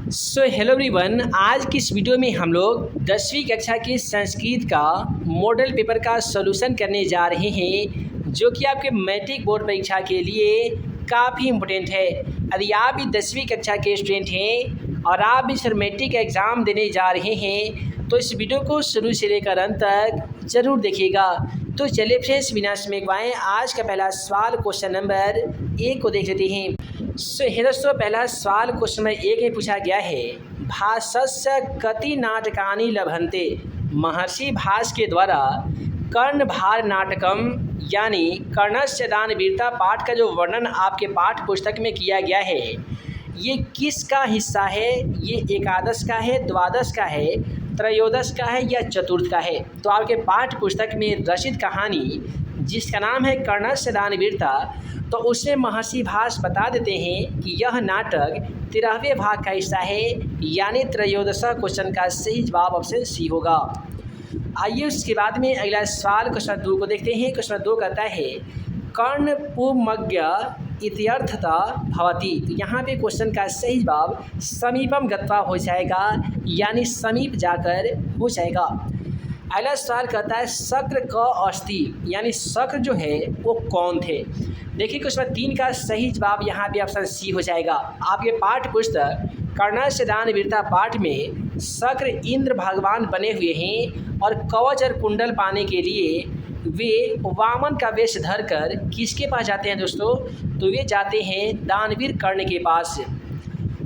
Hello everyone, आज की इस वीडियो में हम लोग 10वीं कक्षा की संस्कृत का मॉडल पेपर का सॉल्यूशन करने जा रहे हैं, जो कि आपके मैट्रिक बोर्ड परीक्षा के लिए काफ़ी इम्पोर्टेंट है। यदि आप भी 10वीं कक्षा के स्टूडेंट हैं और आप भी सर मैट्रिक का एग्ज़ाम देने जा रहे हैं, तो इस वीडियो को शुरू से लेकर अंत तक ज़रूर देखिएगा। तो चलिए फ्रेंड्स, बिना समय गवाएं आज का पहला सवाल क्वेश्चन नंबर 1 को देख लेते हैं। दोस्तों, पहला सवाल क्वेश्चन नंबर 1 में पूछा गया है, भासस्य कति नाटकानि लभन्ते। महर्षि भास के द्वारा कर्णभार नाटकम यानी कर्णस्य दानवीरता पाठ का जो वर्णन आपके पाठ्य पुस्तक में किया गया है, ये किसका हिस्सा है? ये एकादश का है, द्वादश का है, त्रयोदश का है या चतुर्थ का है? तो आपके पाठ्य पुस्तक में रचित कहानी जिसका नाम है कर्णस्य दानवीरता, तो उसमें महर्षि भास बता देते हैं कि यह नाटक 13वें भाग का हिस्सा है, यानी त्रयोदश क्वेश्चन का सही जवाब ऑप्शन सी होगा। आइए उसके बाद में अगला सवाल क्वेश्चन 2 को देखते हैं। क्वेश्चन 2 कहता है, कर्ण पुमज्ञ इत्यर्थता भवति। तो यहाँ पे क्वेश्चन का सही जवाब समीपम गत्वा हो जाएगा, यानी समीप जाकर हो जाएगा। अगला सवाल कहता है, शक्र क अस्ति, यानी शक्र जो है वो कौन थे? देखिए क्वेश्चन 3 का सही जवाब यहाँ पे ऑप्शन सी हो जाएगा। आपके पाठ्य पुस्तक कर्णस्य दानवीरता पाठ में शक्र इंद्र भगवान बने हुए हैं और कवच और कुंडल पाने के लिए वे वामन का वेश धरकर किसके पास जाते हैं दोस्तों? तो वे जाते हैं दानवीर कर्ण के पास।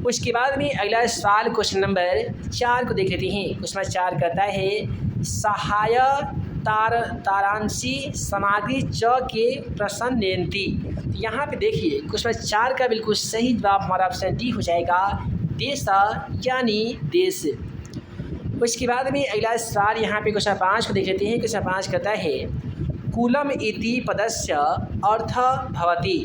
उसके बाद में अगला सवाल क्वेश्चन नंबर 4 को देख लेते हैं। क्वेश्चन 4 कहता है, सहाय तारांशी सामग्री च के प्रसन्नयन्ति। यहाँ पे देखिए क्वेश्चन 4 का बिल्कुल सही जवाब हमारा ऑप्शन डी हो जाएगा, देश यानी देश। उसके बाद में अगला सवाल यहाँ पे क्वेश्चन 5 को देख लेते हैं। क्वेश्चन 5 कहता है, कुलम इति पदस्य अर्थ भवति।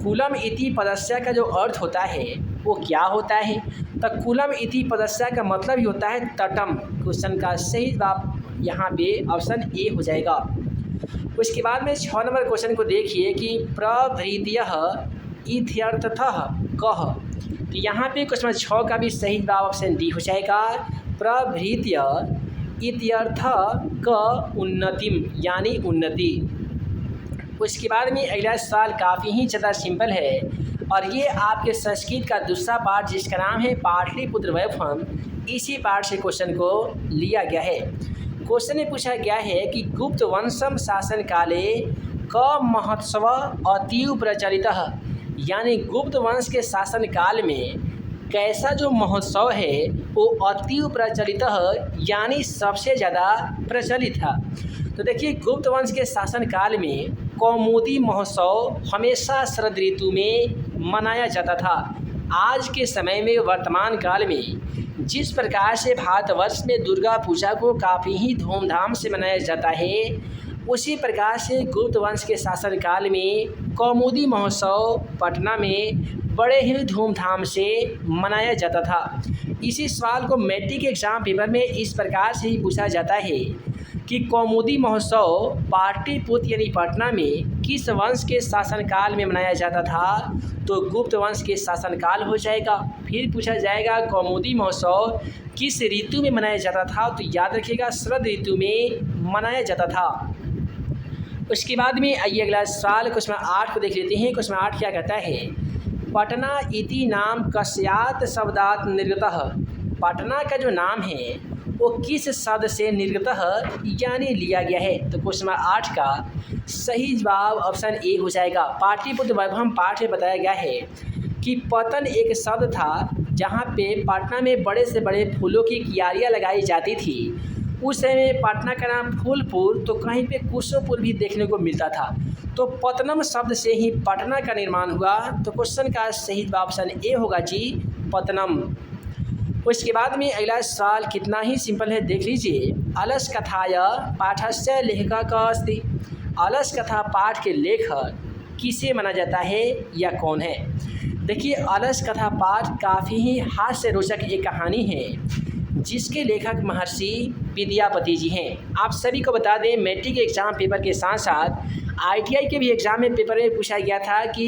कुलम इति पदस्य का जो अर्थ होता है वो क्या होता है? तो कुलम इति पदस्य का मतलब ही होता है तटम। क्वेश्चन का सही जवाब यहाँ पे ऑप्शन ए हो जाएगा। उसके बाद में 6 नंबर क्वेश्चन को देखिए कि प्रभृतयः इत्यर्थतः कः। तो यहाँ पे क्वेश्चन 6 का भी सही जवाब ऑप्शन डी हो जाएगा, प्रभृत्य इत्यर्थ क उन्नतिम, यानी उन्नति। उसके बाद में अगला सवाल काफ़ी ही ज़्यादा सिंपल है और ये आपके संस्कृत का दूसरा पाठ जिसका नाम है पाटलिपुत्र वैभवम, इसी पाठ से क्वेश्चन को लिया गया है। क्वेश्चन में पूछा गया है कि गुप्त वंशम शासन काले क महोत्सव अतीव प्रचलितः। यानी गुप्त वंश के शासन काल में कैसा जो महोत्सव है वो अतीव प्रचलित है, यानी सबसे ज़्यादा प्रचलित था। तो देखिए गुप्त वंश के शासन काल में कौमुदी महोत्सव हमेशा शरद ऋतु में मनाया जाता था। आज के समय में वर्तमान काल में जिस प्रकार से भारतवर्ष में दुर्गा पूजा को काफ़ी ही धूमधाम से मनाया जाता है, उसी प्रकार से गुप्त वंश के शासन काल में कौमुदी महोत्सव पटना में बड़े ही धूमधाम से मनाया जाता था। इसी सवाल को मैट्रिक एग्जाम पेपर में इस प्रकार से ही पूछा जाता है कि कौमुदी महोत्सव पाटलिपुत्र यानी पटना में किस वंश के शासनकाल में मनाया जाता था? तो गुप्त वंश के शासनकाल हो जाएगा। फिर पूछा जाएगा कौमुदी महोत्सव किस ऋतु में मनाया जाता था? तो याद रखिएगा शरद ऋतु में मनाया जाता था। उसके बाद में आइए अगला सवाल क्वेश्चन 8 को देख लेते हैं। क्वेश्चन 8 क्या कहता है, पटना इति नाम कस्यात् शब्दात् निर्गतः। पटना का जो नाम है वो किस शब्द से निर्गतः यानी लिया गया है? तो क्वेश्चन 8 का सही जवाब ऑप्शन ए हो जाएगा। पाटलिपुत्र वैभवम पाठ में बताया गया है कि पतन एक शब्द था जहाँ पे पटना में बड़े से बड़े फूलों की क्यारियाँ लगाई जाती थी। उस समय पटना का नाम फूलपुर, तो कहीं पे कुशोपुर भी देखने को मिलता था। तो पतनम शब्द से ही पटना का निर्माण हुआ। तो क्वेश्चन का सही जवाब ऑप्शन ए होगा जी, पतनम। उसके बाद में अगला सवाल कितना ही सिंपल है, देख लीजिए। अलस कथाय पाठस्य लेखक अस्ति। अलस कथा पाठ के लेखक किसे माना जाता है या कौन है? देखिए अलस कथा पाठ काफ़ी ही हास्य रोचक एक कहानी है जिसके लेखक महर्षि विद्यापति जी हैं। आप सभी को बता दें मैट्रिक एग्जाम पेपर के साथ साथ ITI के भी एग्ज़ाम में पेपर में पूछा गया था कि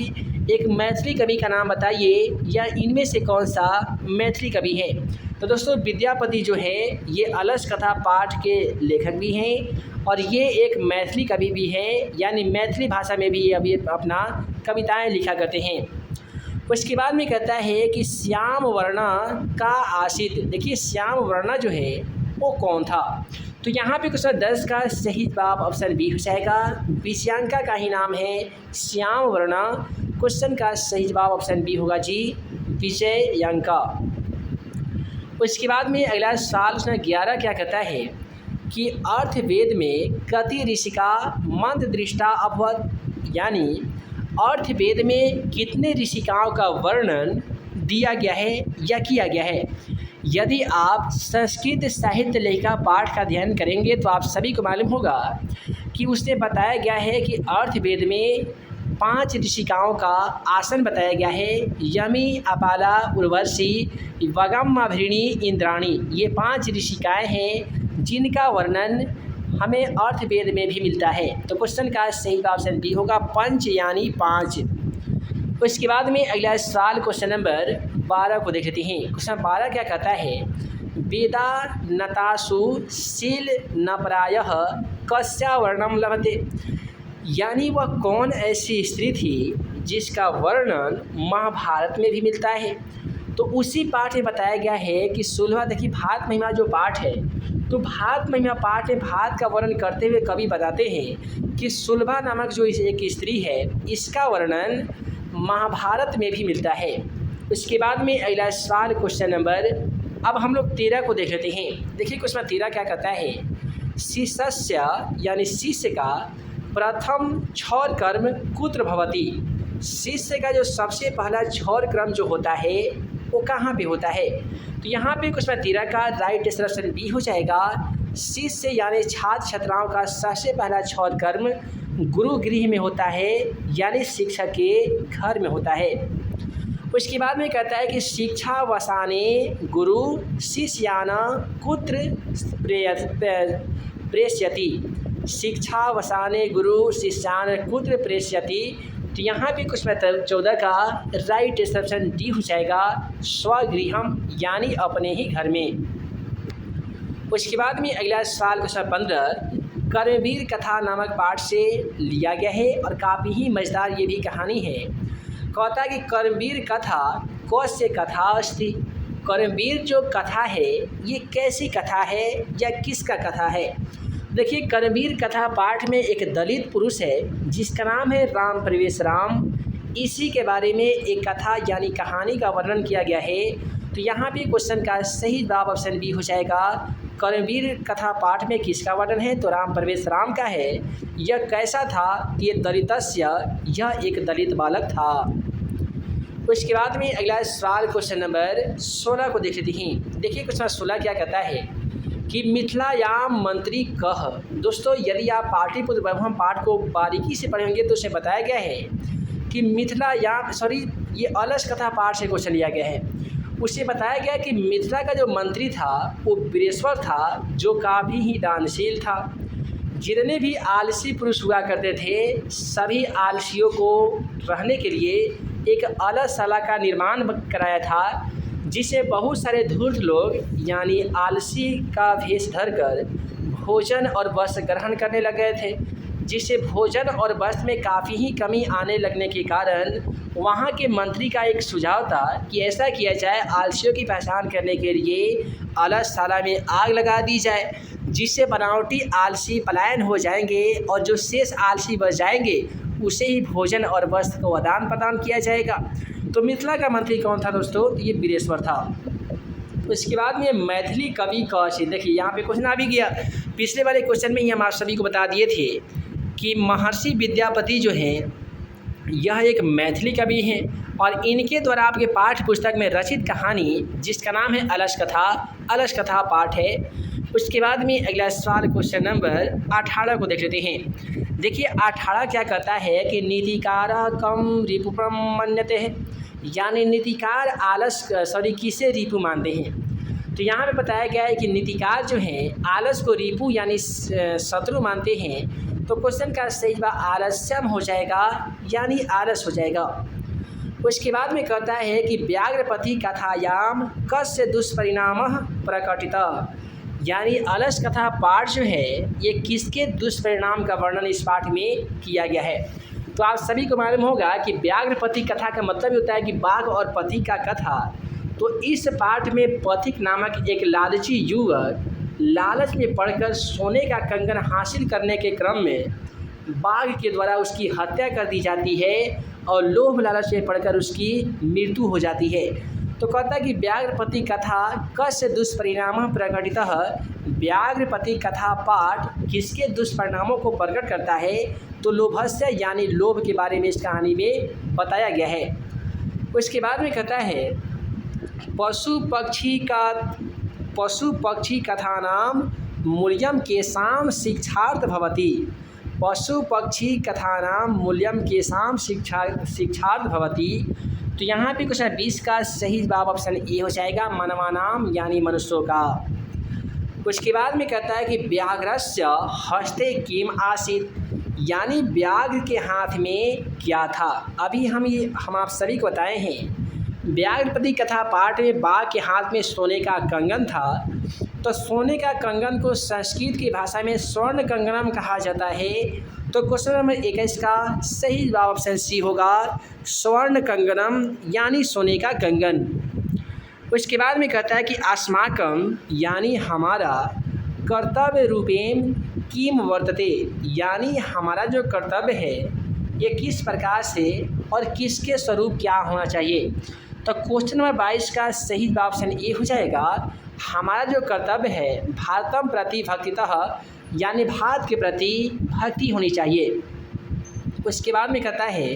एक मैथिली कवि का नाम बताइए, या इनमें से कौन सा मैथिली कवि है। तो दोस्तों विद्यापति जो है ये अलस कथा पाठ के लेखक भी हैं और ये एक मैथिली कवि भी हैं, यानी मैथिली भाषा में भी ये अभी अपना कविताएं लिखा करते हैं। उसके बाद में कहता है कि श्याम वर्णा का आशित। देखिए श्याम वर्णा जो है वो कौन था। तो यहाँ पे क्वेश्चन 10 का सही जवाब ऑप्शन बी हो जाएगा। विषयांका का ही नाम है श्याम वर्णा। क्वेश्चन का सही जवाब ऑप्शन बी होगा जी, विषयांका। उसके बाद में अगला सवाल उसने 11 क्या कहता है कि अर्थवेद में कति ऋषिका मंद दृष्टा अभवत, यानी अर्थवेद में कितने ऋषिकाओं का वर्णन दिया गया है या किया गया है। यदि आप संस्कृत साहित्य लेखा पाठ का अध्ययन करेंगे तो आप सभी को मालूम होगा कि उसने बताया गया है कि अर्थवेद में 5 ऋषिकाओं का आसन बताया गया है। यमी, अपाला, उर्वशी, वगम्भृणी, इंद्राणी, ये 5 ऋषिकाएँ हैं जिनका वर्णन हमें अर्थवेद में भी मिलता है। तो क्वेश्चन का सही ऑप्शन डी होगा, पंच यानी 5। उसके बाद में अगला सवाल क्वेश्चन नंबर 12 को देख लेते हैं। क्वेश्चन 12 क्या कहता है, वेदा नतासु शील न प्रायः कस्या वर्णम लभते, यानी वह कौन ऐसी स्त्री थी जिसका वर्णन महाभारत में भी मिलता है। तो उसी पाठ में बताया गया है कि सुलभा। देखिए भात महिमा जो पाठ है, तो भात महिमा पाठ में भात का वर्णन करते हुए कवि बताते हैं कि सुलभा नामक जो एक स्त्री है इसका वर्णन महाभारत में भी मिलता है। उसके बाद में अगला सवाल क्वेश्चन नंबर अब हम लोग 13 को देख लेते हैं। देखिए क्वेश्चन 13 क्या कहता है, शिष्यस्य यानी शिष्य का प्रथम क्षौर कर्म कुत्र भवति। शिष्य का जो सबसे पहला क्षौर क्रम जो होता है वो कहाँ पे होता है। तो यहाँ पे क्वेश्चन 13 का राइट ऑप्शन बी हो जाएगा। शिष्य यानी छात्र छात्राओं का सबसे पहला क्षौर कर्म गुरु गृह में होता है, यानी शिक्षक के घर में होता है। उसके बाद में कहता है कि शिक्षा वसाने गुरु शिष्यान कुत्र प्रेष्यति। शिक्षा वसाने गुरु शिष्यान कुत्र प्रेष्यति। तो यहाँ पे क्वेश्चन 14 का राइट ऑप्शन डी हो जाएगा, स्वगृहम यानी अपने ही घर में। उसके बाद में अगला सवाल क्वेश्चन 15 कर्मवीर कथा नामक पाठ से लिया गया है और काफ़ी ही मज़ेदार ये भी कहानी है। कहता है कि कर्मवीर कथा कौस्य कथा अस्ति। कर्मवीर जो कथा है ये कैसी कथा है या किसका कथा है। देखिए कर्मवीर कथा पाठ में एक दलित पुरुष है जिसका नाम है राम प्रवेश राम। इसी के बारे में एक कथा यानी कहानी का वर्णन किया गया है। तो यहाँ पे क्वेश्चन का सही जवाब ऑप्शन बी हो जाएगा। कर्मवीर कथा पाठ में किसका वर्णन है, तो राम प्रवेश राम का है। यह कैसा था, ये दलितस्य, यह एक दलित बालक था। उसके बाद में अगला सवाल क्वेश्चन नंबर 16 को देख लेते हैं। देखिए क्वेश्चन 16 क्या कहता है कि मिथिलायाम मंत्री कह। दोस्तों यदि आप पाटलिपुत्र वैभवम पाठ को बारीकी से पढ़ेंगे तो उसे बताया गया है कि मिथिलायाम ये अलस कथा पाठ से क्वेश्चन लिया गया है। उसे बताया गया कि मिथिला का जो मंत्री था वो वीरेश्वर था, जो काफ़ी ही दानशील था। जितने भी आलसी पुरुष हुआ करते थे सभी आलसियों को रहने के लिए एक अलसशाला का निर्माण कराया था, जिसे बहुत सारे धूर्त लोग यानी आलसी का भेष धरकर भोजन और वस्त्र ग्रहण करने लग गए थे, जिससे भोजन और वस्त्र में काफ़ी ही कमी आने लगने के कारण वहाँ के मंत्री का एक सुझाव था कि ऐसा किया जाए, आलसियों की पहचान करने के लिए अलसशाला में आग लगा दी जाए, जिससे बनावटी आलसी पलायन हो जाएंगे और जो शेष आलसी बच जाएंगे उसे ही भोजन और वस्त्र को आदान प्रदान किया जाएगा। तो मिथिला का मंत्री कौन था दोस्तों, तो ये वीरेश्वर था। उसके बाद में मैथिली कवि कौन। देखिए यहाँ पे क्वेश्चन आ भी गया, पिछले वाले क्वेश्चन में ही हम आप सभी को बता दिए थे कि महर्षि विद्यापति जो हैं यह एक मैथिली कवि हैं और इनके द्वारा आपके पाठ्य पुस्तक में रचित कहानी जिसका नाम है अलस कथा पाठ है। उसके बाद में अगला सवाल क्वेश्चन नंबर 18 को देख लेते हैं। देखिए 18 क्या कहता है कि नीतिकार कम रिपुप्रम मन्यते है, यानी नीतिकार किसे रिपु मानते हैं। तो यहाँ पे बताया गया है कि नीतिकार जो हैं आलस को रिपु यानी शत्रु मानते हैं। तो क्वेश्चन का सही जवाब आलस्यम हो जाएगा, यानी आलस हो जाएगा। उसके बाद में कहता है कि व्याघ्रपति कथायाम कस्य दुष्परिणामः प्रकटितः, यानी अलस कथा पाठ जो है ये किसके दुष्परिणाम का वर्णन इस पाठ में किया गया है। तो आप सभी को मालूम होगा कि व्याघ्रपति कथा का मतलब होता है कि बाघ और पथिक का कथा। तो इस पाठ में पथिक नामक एक लालची युवक लालच में पड़कर सोने का कंगन हासिल करने के क्रम में बाघ के द्वारा उसकी हत्या कर दी जाती है और लोभ लालच में पड़कर उसकी मृत्यु हो जाती है। तो कहता है कि व्याघ्रपति कथा कस्य दुष्परिणाम प्रकटितः, व्याघ्रपति कथा पाठ किसके दुष्परिणामों को प्रकट करता है, तो लोभस्य यानी लोभ के बारे में इस कहानी में बताया गया है। उसके बाद में कहता है पशु पक्षी कथानाम मूल्यम केषां शिक्षार्थ भवति, पशु पक्षी कथानाम मूल्यम केषां शिक्षार्थ भवति। तो यहाँ पे क्वेश्चन 20 का सही जवाब ऑप्शन ए हो जाएगा, मानवानाम यानी मनुष्यों का। उसके बाद में कहता है कि व्याघ्रस्य हस्ते किम आसीत्, यानी व्याघ्र के हाथ में क्या था। अभी हम आप सभी को बताए हैं व्याघ्रपति कथा पाठ में बाघ के हाथ में सोने का कंगन था। तो सोने का कंगन को संस्कृत की भाषा में स्वर्ण कंगनम कहा जाता है। तो क्वेश्चन नंबर 21 का सही जवाब ऑप्शन सी होगा, स्वर्ण कंगनम यानी सोने का कंगन। उसके बाद में कहता है कि अस्माकम यानी हमारा, कर्तव्य रूपेण किम वर्तते, यानी हमारा जो कर्तव्य है ये किस प्रकार से और किसके स्वरूप क्या होना चाहिए। तो क्वेश्चन नंबर 22 का सही जवाब ऑप्शन ए हो जाएगा, हमारा जो कर्तव्य है भारतम प्रति भक्तितः, यानी भारत के प्रति भक्ति होनी चाहिए। उसके बाद में कहता है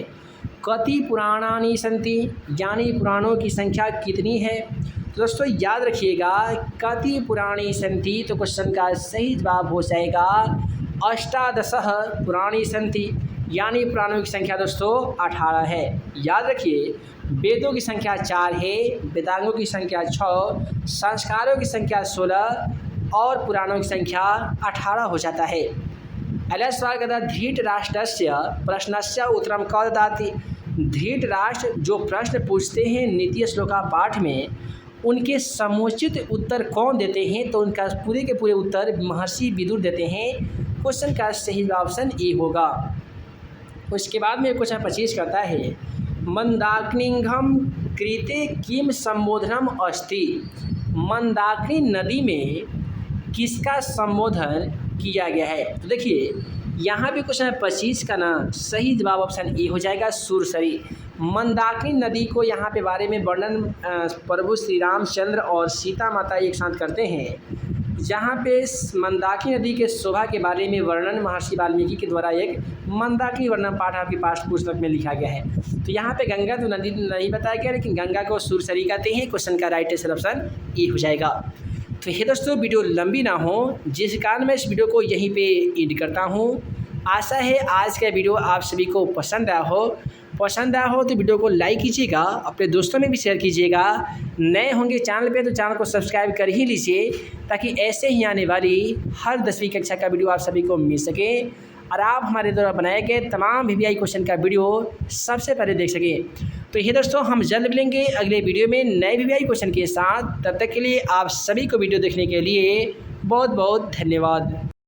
कति पुराणानि सन्ति, यानी पुराणों की संख्या कितनी है। तो दोस्तों याद रखिएगा कति पुराणी सन्ति, तो क्वेश्चन का सही जवाब हो जाएगा 18 पुराणी सन्ति, यानी पुराणों की संख्या दोस्तों 18 है। याद रखिए वेदों की संख्या 4 है, वेदांगों की संख्या 6, संस्कारों की संख्या 16 और पुराणों की संख्या 18 हो जाता है। अगला सवाल कहता है धृतराष्ट्रस्य प्रश्नस्य उत्तरम कौ ददाति, धृतराष्ट्र जो प्रश्न पूछते हैं नीति श्लोका पाठ में उनके समुचित उत्तर कौन देते हैं, तो उनका पूरे के पूरे उत्तर महर्षि विदुर देते हैं। क्वेश्चन का सही जवाब ऑप्शन ए होगा। उसके बाद में क्वेश्चन 25 करता है मंदाकिनीघम कृते किम संबोधनम अस्ति, मंदाकिनी नदी में किसका संबोधन किया गया है। तो देखिए यहाँ पे क्वेश्चन 25 का ना सही जवाब ऑप्शन ए हो जाएगा, सुरसरी। मंदाकिनी नदी को यहाँ पे बारे में वर्णन प्रभु श्री रामचंद्र और सीता माता एक साथ करते हैं। जहाँ पे मंदाकिनी नदी के शोभा के बारे में वर्णन महर्षि वाल्मीकि के द्वारा एक मंदाकिनी वर्णन पाठ आपकी पाठ्य पुस्तक में लिखा गया है। तो यहाँ पे गंगा तो नदी नहीं बताया गया, लेकिन गंगा को सुरसरी कहते हैं। क्वेश्चन का राइट आंसर ऑप्शन ए हो जाएगा। तो ये दोस्तों वीडियो लंबी ना हो, जिस कारण मैं इस वीडियो को यहीं पे एंड करता हूँ। आशा है आज का वीडियो आप सभी को पसंद आया हो तो वीडियो को लाइक कीजिएगा, अपने दोस्तों में भी शेयर कीजिएगा। नए होंगे चैनल पे तो चैनल को सब्सक्राइब कर ही लीजिए, ताकि ऐसे ही आने वाली हर 10वीं कक्षा का वीडियो आप सभी को मिल सके और आप हमारे द्वारा बनाए गए तमाम VVI क्वेश्चन का वीडियो सबसे पहले देख सकें। तो ये दोस्तों हम जल्द मिलेंगे अगले वीडियो में नए VVI क्वेश्चन के साथ। तब तक के लिए आप सभी को वीडियो देखने के लिए बहुत बहुत धन्यवाद।